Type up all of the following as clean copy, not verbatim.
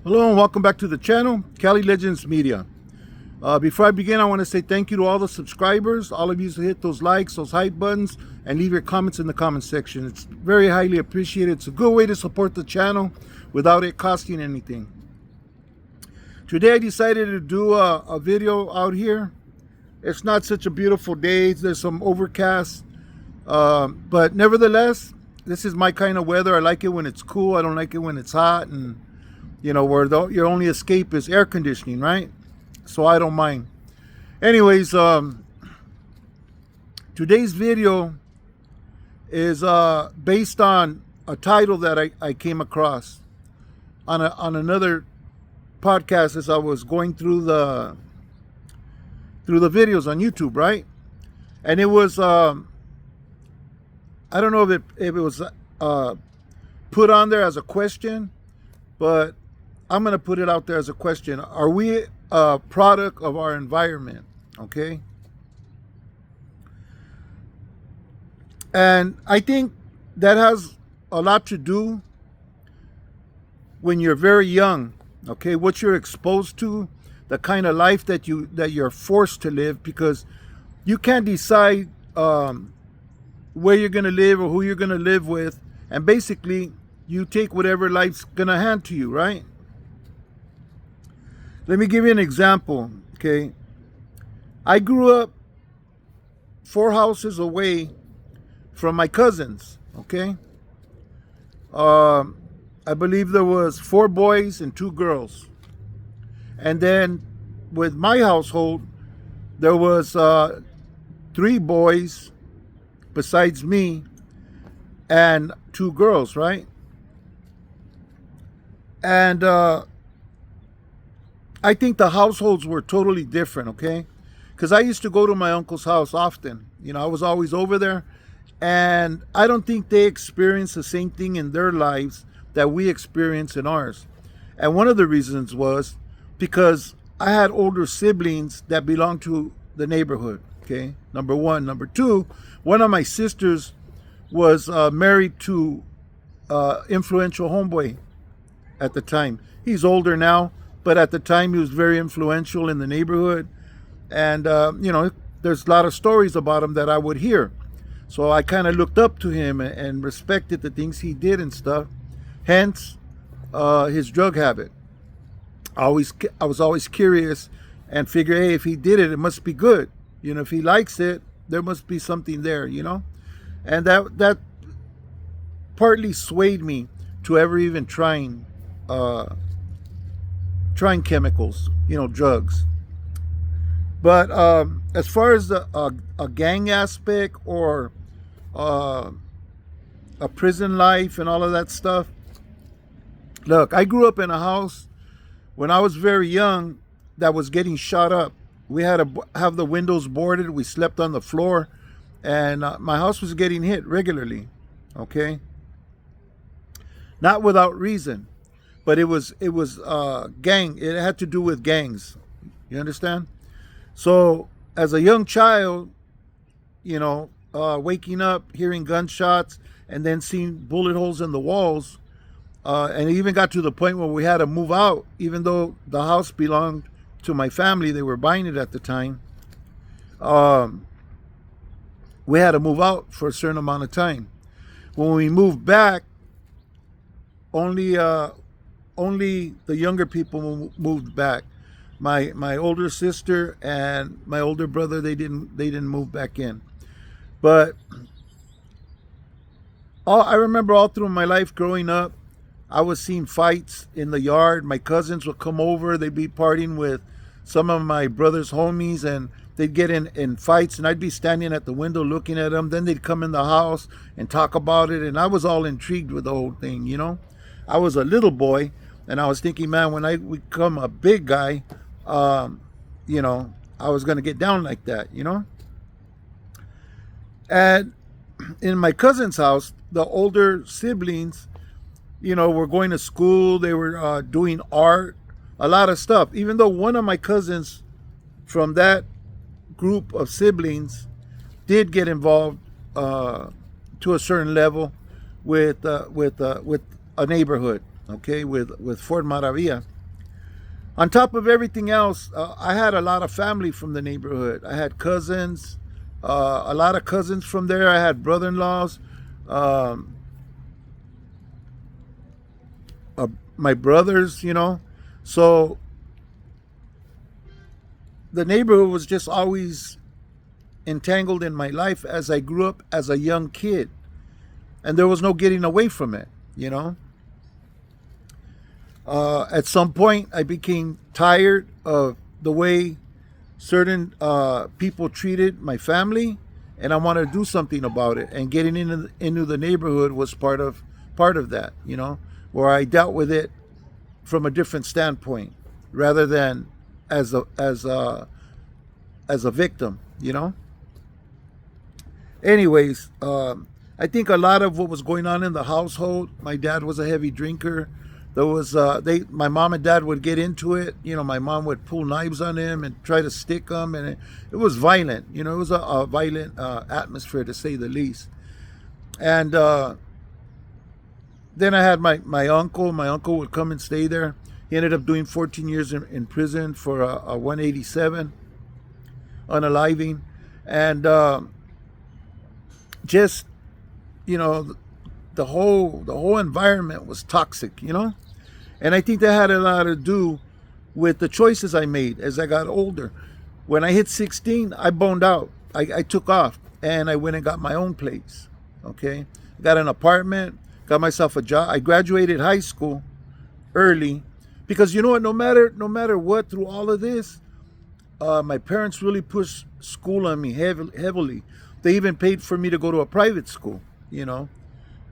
Hello and welcome back to the channel, Cali Legends Media. Before I begin, I want to say thank you to all the subscribers, all of you who hit those likes, those hype buttons, and leave your comments in the comment section. It's very highly appreciated. It's a good way to support the channel without it costing anything. Today I decided to do a video out here. It's not such a beautiful day. There's some overcast, but nevertheless, this is my kind of weather. I like it when it's cool. I don't like it when it's hot, and you know, where your only escape is air conditioning, right? So I don't mind. Anyways, today's video is based on a title that I came across on another podcast as I was going through the videos on YouTube, right? And it was I don't know if it was put on there as a question, but I'm going to put it out there as a question. Are we a product of our environment? Okay. And I think that has a lot to do when you're very young. Okay. What you're exposed to, the kind of life that you're forced to live, because you can't decide where you're going to live or who you're going to live with. And basically you take whatever life's going to hand to you, right? Let me give you an example, okay? I grew up 4 houses away from my cousins, okay? I believe there was 4 boys and 2 girls. And then with my household, there was 3 boys besides me and 2 girls, right? And I think the households were totally different, okay? Because I used to go to my uncle's house often. You know, I was always over there. And I don't think they experienced the same thing in their lives that we experience in ours. And one of the reasons was because I had older siblings that belonged to the neighborhood, okay? Number one. Number two, one of my sisters was married to influential homeboy at the time. He's older now, but at the time he was very influential in the neighborhood. And, you know, there's a lot of stories about him that I would hear. So I kind of looked up to him and respected the things he did and stuff. Hence, his drug habit. I was always curious and figure, hey, if he did it, it must be good. You know, if he likes it, there must be something there, you know. And that partly swayed me to ever even trying chemicals, you know, drugs. But as far as a gang aspect or a prison life and all of that stuff, look, I grew up in a house when I was very young that was getting shot up. We had to have the windows boarded. We slept on the floor, and my house was getting hit regularly, okay? Not without reason. But it was gang. It had to do with gangs. You understand? So as a young child, you know, waking up, hearing gunshots, and then seeing bullet holes in the walls, and it even got to the point where we had to move out, even though the house belonged to my family. They were buying it at the time. We had to move out for a certain amount of time. When we moved back, only the younger people moved back. My older sister and my older brother, they didn't move back in. But I remember all through my life growing up, I was seeing fights in the yard. My cousins would come over. They'd be partying with some of my brother's homies, and they'd get in fights, and I'd be standing at the window looking at them. Then they'd come in the house and talk about it, and I was all intrigued with the whole thing, you know. I was a little boy, and I was thinking, man, when I become a big guy, you know, I was going to get down like that, you know. And in my cousin's house, the older siblings, you know, were going to school. They were doing art, a lot of stuff. Even though one of my cousins from that group of siblings did get involved to a certain level with a neighborhood, okay, with Fort Maravilla. On top of everything else, I had a lot of family from the neighborhood. I had cousins, a lot of cousins from there. I had brother-in-laws, um, my brothers, you know. So the neighborhood was just always entangled in my life as I grew up as a young kid. And there was no getting away from it, you know. At some point, I became tired of the way certain people treated my family, and I wanted to do something about it. And getting into the neighborhood was part of that, you know, where I dealt with it from a different standpoint rather than as a victim, you know. Anyways, I think a lot of what was going on in the household. My dad was a heavy drinker. There was my mom and dad would get into it. You know, my mom would pull knives on him and try to stick him, and it was violent. You know, it was a violent atmosphere, to say the least. And then I had my uncle. My uncle would come and stay there. He ended up doing 14 years in prison for a 187 unaliving, and just, you know, the whole environment was toxic, you know. And I think that had a lot to do with the choices I made as I got older. When I hit 16, I boned out. I took off and I went and got my own place. Okay, got an apartment, got myself a job. I graduated high school early because, you know what, no matter what, through all of this, my parents really pushed school on me heavily. They even paid for me to go to a private school, you know.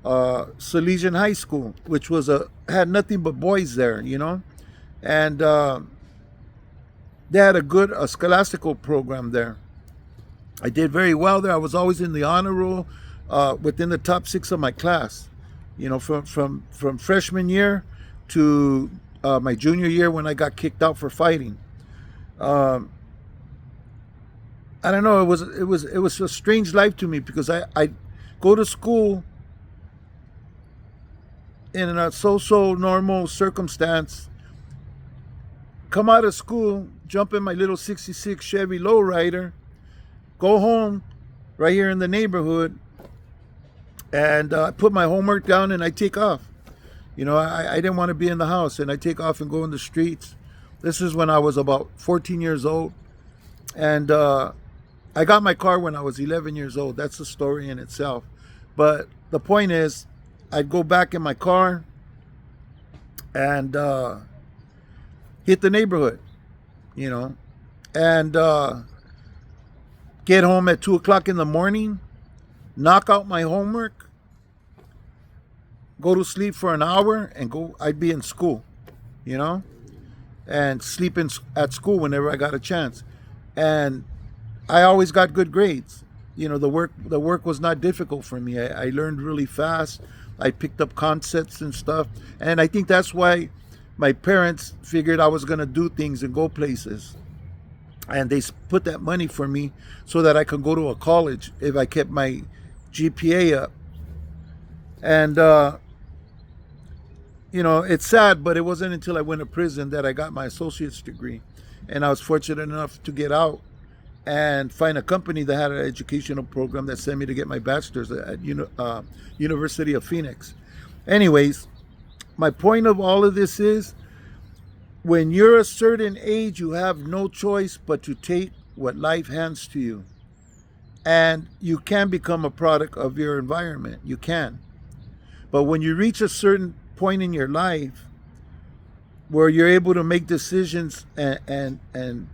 Salesian High School, which had nothing but boys there, you know, and they had a scholastical program there. I did very well there. I was always in the honor roll, within the top 6 of my class, you know, from freshman year to my junior year when I got kicked out for fighting. I don't know. It was a strange life to me because I go to school in a so normal circumstance, come out of school, jump in my little 66 Chevy lowrider, go home right here in the neighborhood, and put my homework down and I take off. You know, I didn't want to be in the house, and I take off and go in the streets. This is when I was about 14 years old, and I got my car when I was 11 years old. That's a story in itself. But the point is, I'd go back in my car and hit the neighborhood, you know, and get home at 2 o'clock in the morning, knock out my homework, go to sleep for an hour, and I'd be in school, you know, and sleep at school whenever I got a chance. And I always got good grades. You know, the work was not difficult for me. I learned really fast. I picked up concepts and stuff. And I think that's why my parents figured I was going to do things and go places. And they put that money for me so that I could go to a college if I kept my GPA up. And, you know, it's sad, but it wasn't until I went to prison that I got my associate's degree. And I was fortunate enough to get out and find a company that had an educational program that sent me to get my bachelor's at University of Phoenix. Anyways, my point of all of this is, when you're a certain age, you have no choice but to take what life hands to you. And you can become a product of your environment. You can. But when you reach a certain point in your life where you're able to make decisions and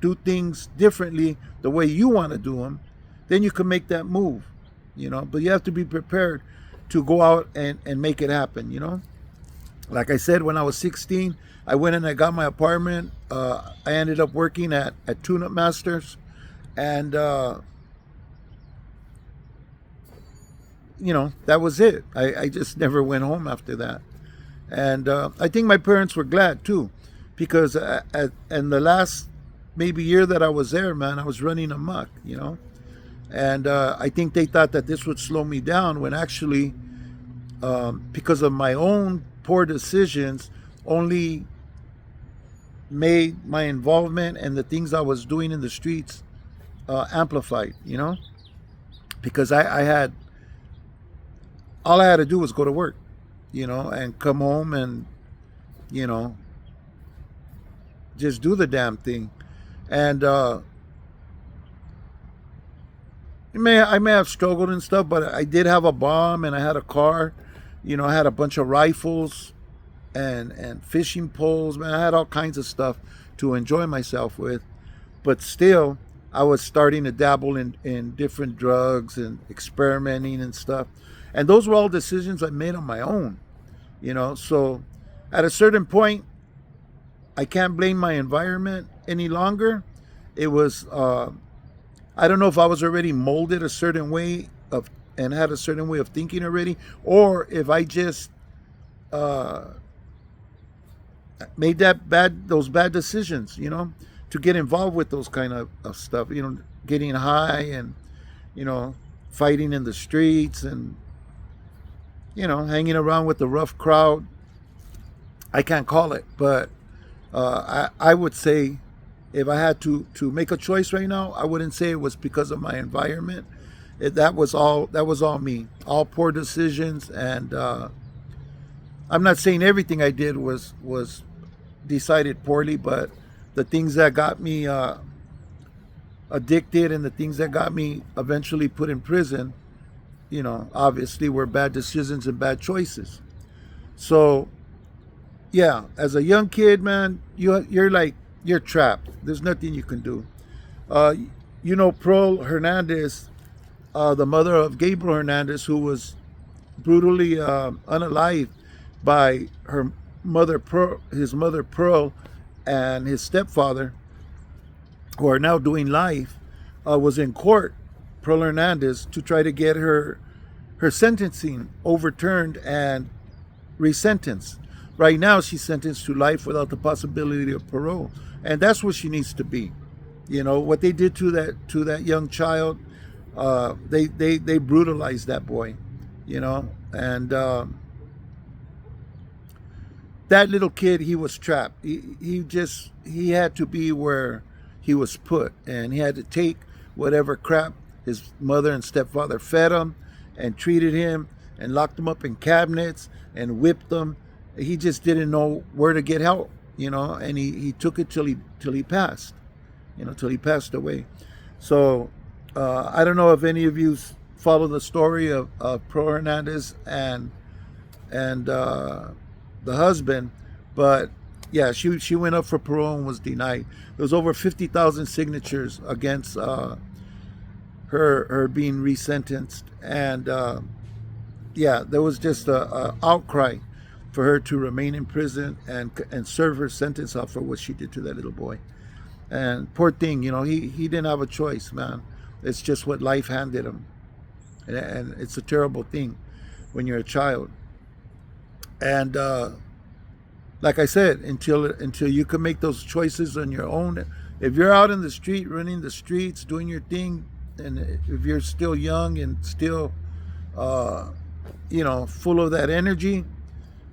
do things differently the way you want to do them, then you can make that move, you know. But you have to be prepared to go out and make it happen, you know. Like I said, when I was 16, I went and I got my apartment. I ended up working at Tune-Up Masters, and you know, that was it. I just never went home after that. And I think my parents were glad too, because in the last maybe year that I was there, man, I was running amok, you know. And I think they thought that this would slow me down, when actually, because of my own poor decisions, only made my involvement and the things I was doing in the streets amplified, because I had, all I had to do was go to work, and come home and, you know, just do the damn thing. And I may have struggled and stuff, but I did have a bomb and I had a car. I had a bunch of rifles and fishing poles. Man, I had all kinds of stuff to enjoy myself with. But still, I was starting to dabble in different drugs and experimenting and stuff. And those were all decisions I made on my own. So at a certain point, I can't blame my environment any longer. It was, I don't know if I was already molded a certain way of and had a certain way of thinking already, or if I just made those bad decisions, to get involved with those kind of stuff, getting high and, fighting in the streets and, hanging around with the rough crowd. I can't call it, but I would say if I had to make a choice right now, I wouldn't say it was because of my environment. That was all me, all poor decisions. And I'm not saying everything I did was decided poorly, but the things that got me addicted and the things that got me eventually put in prison, obviously were bad decisions and bad choices. So yeah, as a young kid, man, you're trapped. There's nothing you can do. Pearl Hernandez, the mother of Gabriel Hernandez, who was brutally unalived by his mother Pearl, and his stepfather, who are now doing life, was in court, Pearl Hernandez, to try to get her sentencing overturned and resentenced. Right now, she's sentenced to life without the possibility of parole, and that's what she needs to be. What they did to that young child, they brutalized that boy, and that little kid, he was trapped. He had to be where he was put, and he had to take whatever crap his mother and stepfather fed him and treated him and locked him up in cabinets and whipped him. He just didn't know where to get help, and he took it till he passed, till he passed away. So I don't know if any of you follow the story of Pearl Hernandez and the husband, but yeah, she went up for parole and was denied. There was over 50,000 signatures against her being resentenced, and yeah, there was just a outcry for her to remain in prison and serve her sentence out for what she did to that little boy. And poor thing, he didn't have a choice, man. It's just what life handed him, and it's a terrible thing when you're a child. And like I said, until you can make those choices on your own, if you're out in the street, running the streets, doing your thing, and if you're still young and still, full of that energy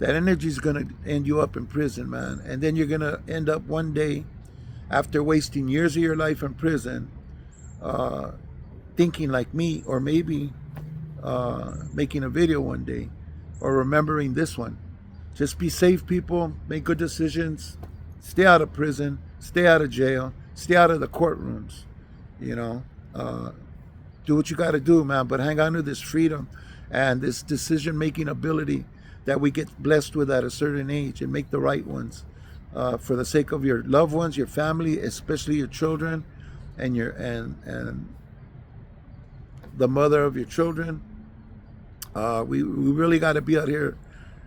is going to end you up in prison, man. And then you're going to end up one day, after wasting years of your life in prison, thinking like me, or maybe making a video one day, or remembering this one. Just be safe, people. Make good decisions. Stay out of prison. Stay out of jail. Stay out of the courtrooms. Do what you got to do, man. But hang on to this freedom and this decision-making ability that we get blessed with at a certain age, and make the right ones for the sake of your loved ones, your family, especially your children, and and the mother of your children. We really got to be out here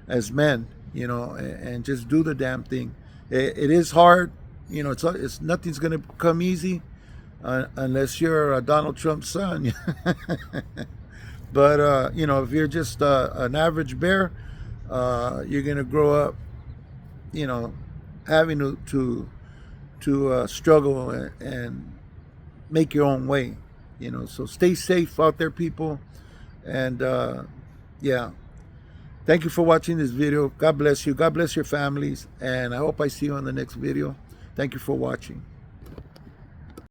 as men, and just do the damn thing. It is hard, it's nothing's gonna come easy unless you're Donald Trump's son. But if you're just an average bear, you're gonna grow up, having to struggle and make your own way. So stay safe out there, people, and yeah. Thank you for watching this video. God bless you. God bless your families. And I hope I see you on the next video. Thank you for watching.